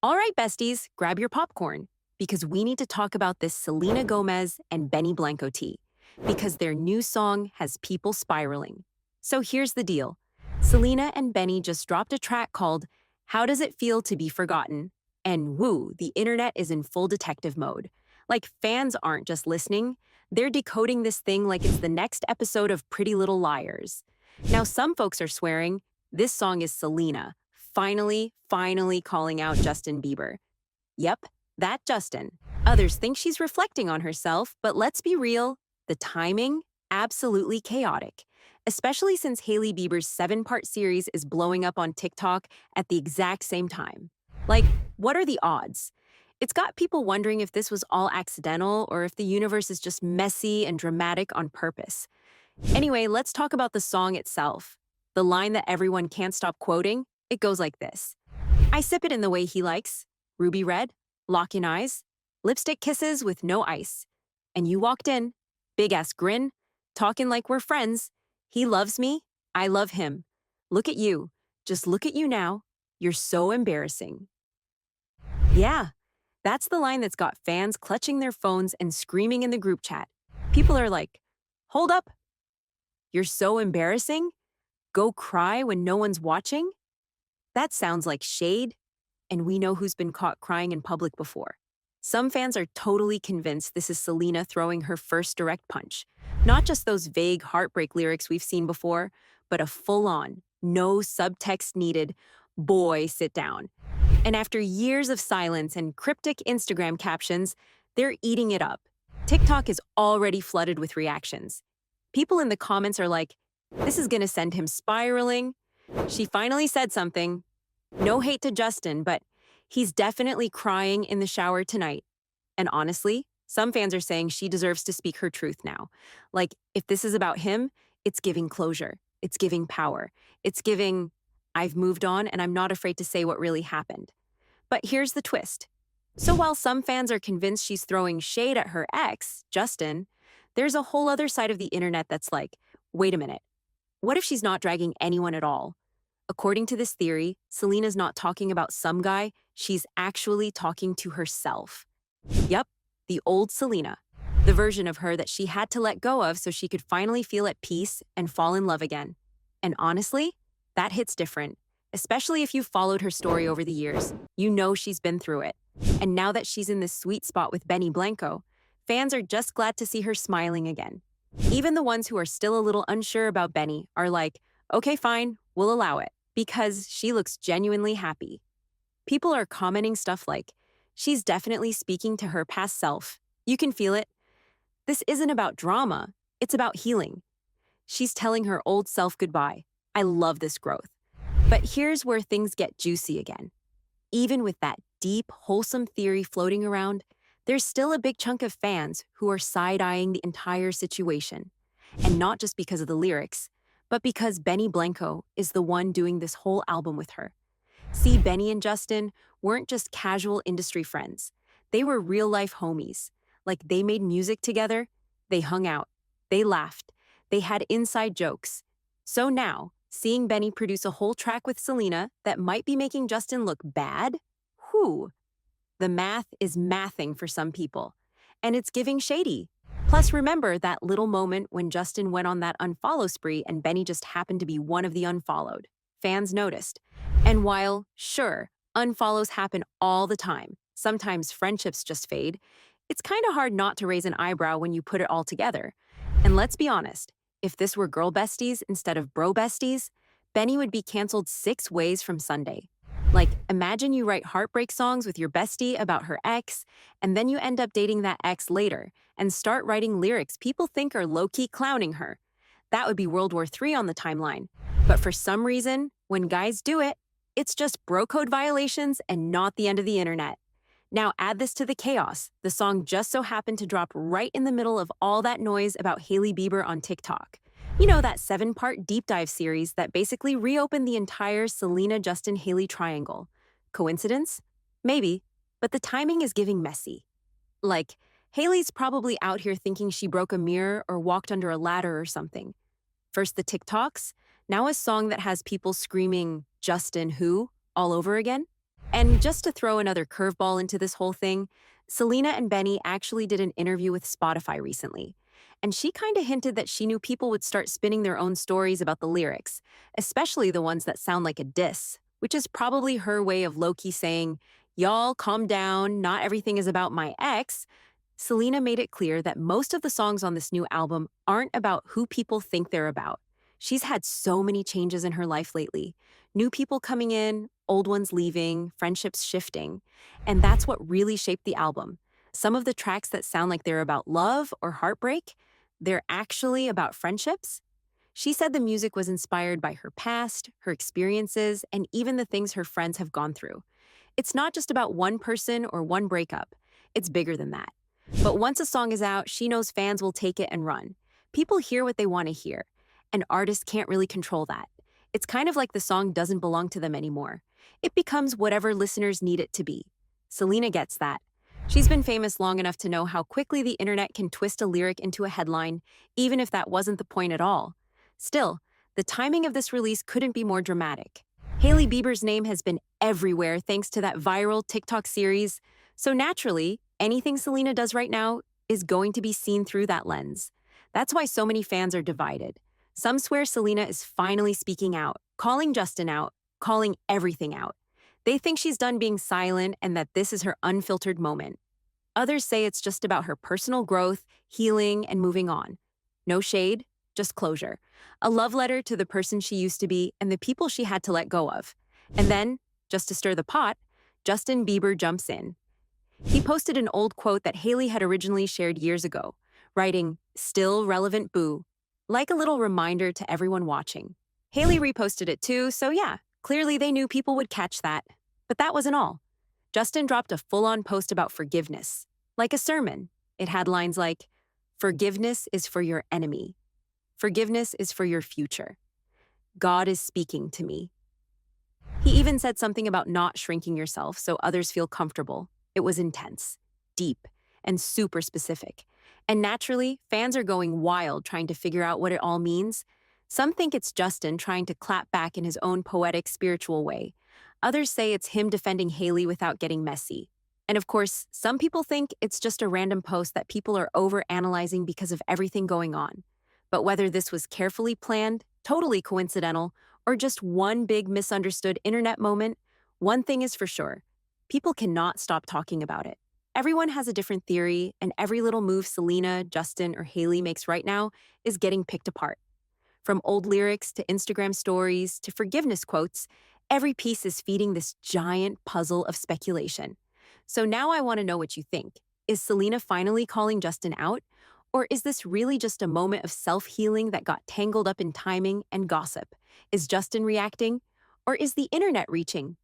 All right, besties, grab your popcorn because we need to talk about this Selena Gomez and Benny Blanco tea because their new song has people spiraling. So here's the deal. Selena and Benny just dropped a track called How Does It Feel to Be Forgotten? And woo, the internet is in full detective mode. Like fans aren't just listening, they're decoding this thing like it's the next episode of Pretty Little Liars. Now, some folks are swearing this song is Selena finally calling out Justin Bieber. Yep, that Justin. Others think she's reflecting on herself, but let's be real, the timing, absolutely chaotic. Especially since Hailey Bieber's 7-part series is blowing up on TikTok at the exact same time. Like, what are the odds? It's got people wondering if this was all accidental or if the universe is just messy and dramatic on purpose. Anyway, let's talk about the song itself. The line that everyone can't stop quoting, it goes like this. I sip it in the way he likes. Ruby red, lock-in eyes, lipstick kisses with no ice. And you walked in, big-ass grin, talking like we're friends. He loves me, I love him. Look at you, just look at you now. You're so embarrassing. Yeah, that's the line that's got fans clutching their phones and screaming in the group chat. People are like, hold up, you're so embarrassing? Go cry when no one's watching? That sounds like shade, and we know who's been caught crying in public before. Some fans are totally convinced this is Selena throwing her first direct punch. Not just those vague heartbreak lyrics we've seen before, but a full-on, no subtext needed, boy, sit down. And after years of silence and cryptic Instagram captions, they're eating it up. TikTok is already flooded with reactions. People in the comments are like, this is gonna send him spiraling. She finally said something. No hate to Justin, but he's definitely crying in the shower tonight. And honestly, some fans are saying she deserves to speak her truth now. Like, if this is about him, it's giving closure. It's giving power. It's giving, I've moved on and I'm not afraid to say what really happened. But here's the twist. So while some fans are convinced she's throwing shade at her ex, Justin, there's a whole other side of the internet that's like, wait a minute. What if she's not dragging anyone at all? According to this theory, Selena's not talking about some guy, she's actually talking to herself. Yep, the old Selena. The version of her that she had to let go of so she could finally feel at peace and fall in love again. And honestly, that hits different. Especially if you've followed her story over the years. You know she's been through it. And now that she's in this sweet spot with Benny Blanco, fans are just glad to see her smiling again. Even the ones who are still a little unsure about Benny are like, okay, fine, we'll allow it, because she looks genuinely happy. People are commenting stuff like, she's definitely speaking to her past self. You can feel it. This isn't about drama, it's about healing. She's telling her old self goodbye. I love this growth. But here's where things get juicy again. Even with that deep, wholesome theory floating around, there's still a big chunk of fans who are side-eyeing the entire situation. And not just because of the lyrics, but because Benny Blanco is the one doing this whole album with her. See, Benny and Justin weren't just casual industry friends. They were real-life homies. Like, they made music together, they hung out, they laughed, they had inside jokes. So now, seeing Benny produce a whole track with Selena that might be making Justin look bad? Whew. The math is mathing for some people. And it's giving shady. Plus, remember that little moment when Justin went on that unfollow spree and Benny just happened to be one of the unfollowed. Fans noticed. And while, sure, unfollows happen all the time, sometimes friendships just fade, it's kind of hard not to raise an eyebrow when you put it all together. And let's be honest, if this were girl besties instead of bro besties, Benny would be canceled 6 ways from Sunday. Like, imagine you write heartbreak songs with your bestie about her ex, and then you end up dating that ex later and start writing lyrics people think are low-key clowning her. That would be World War III on the timeline. But for some reason, when guys do it, it's just bro code violations and not the end of the internet. Now add this to the chaos. The song just so happened to drop right in the middle of all that noise about Hailey Bieber on TikTok. You know, that 7-part deep dive series that basically reopened the entire Selena-Justin-Hailey triangle. Coincidence? Maybe, but the timing is giving messy. Like, Hailey's probably out here thinking she broke a mirror or walked under a ladder or something. First the TikToks, now a song that has people screaming, Justin who, all over again? And just to throw another curveball into this whole thing, Selena and Benny actually did an interview with Spotify recently. And she kind of hinted that she knew people would start spinning their own stories about the lyrics, especially the ones that sound like a diss, which is probably her way of low-key saying, "Y'all, calm down, not everything is about my ex." Selena made it clear that most of the songs on this new album aren't about who people think they're about. She's had so many changes in her life lately. New people coming in, old ones leaving, friendships shifting. And that's what really shaped the album. Some of the tracks that sound like they're about love or heartbreak, they're actually about friendships. She said the music was inspired by her past, her experiences, and even the things her friends have gone through. It's not just about one person or one breakup, it's bigger than that. But once a song is out, she knows fans will take it and run. People hear what they want to hear, and artists can't really control that. It's kind of like the song doesn't belong to them anymore. It becomes whatever listeners need it to be. Selena gets that. She's been famous long enough to know how quickly the internet can twist a lyric into a headline, even if that wasn't the point at all. Still, the timing of this release couldn't be more dramatic. Hailey Bieber's name has been everywhere thanks to that viral TikTok series, so naturally, anything Selena does right now is going to be seen through that lens. That's why so many fans are divided. Some swear Selena is finally speaking out, calling Justin out, calling everything out. They think she's done being silent and that this is her unfiltered moment. Others say it's just about her personal growth, healing, and moving on. No shade, just closure. A love letter to the person she used to be and the people she had to let go of. And then, just to stir the pot, Justin Bieber jumps in. He posted an old quote that Hailey had originally shared years ago, writing, "Still relevant boo," like a little reminder to everyone watching. Hailey reposted it too, so yeah, clearly they knew people would catch that. But that wasn't all. Justin dropped a full-on post about forgiveness, like a sermon. It had lines like, "Forgiveness is for your enemy. Forgiveness is for your future. God is speaking to me." He even said something about not shrinking yourself so others feel comfortable. It was intense, deep, and super specific. And naturally, fans are going wild trying to figure out what it all means. Some think it's Justin trying to clap back in his own poetic, spiritual way. Others say it's him defending Hailey without getting messy. And of course, some people think it's just a random post that people are over-analyzing because of everything going on. But whether this was carefully planned, totally coincidental, or just one big misunderstood internet moment, one thing is for sure. People cannot stop talking about it. Everyone has a different theory, and every little move Selena, Justin, or Hailey makes right now is getting picked apart. From old lyrics to Instagram stories to forgiveness quotes, every piece is feeding this giant puzzle of speculation. So now I want to know what you think. Is Selena finally calling Justin out? Or is this really just a moment of self-healing that got tangled up in timing and gossip? Is Justin reacting? Or is the internet reaching?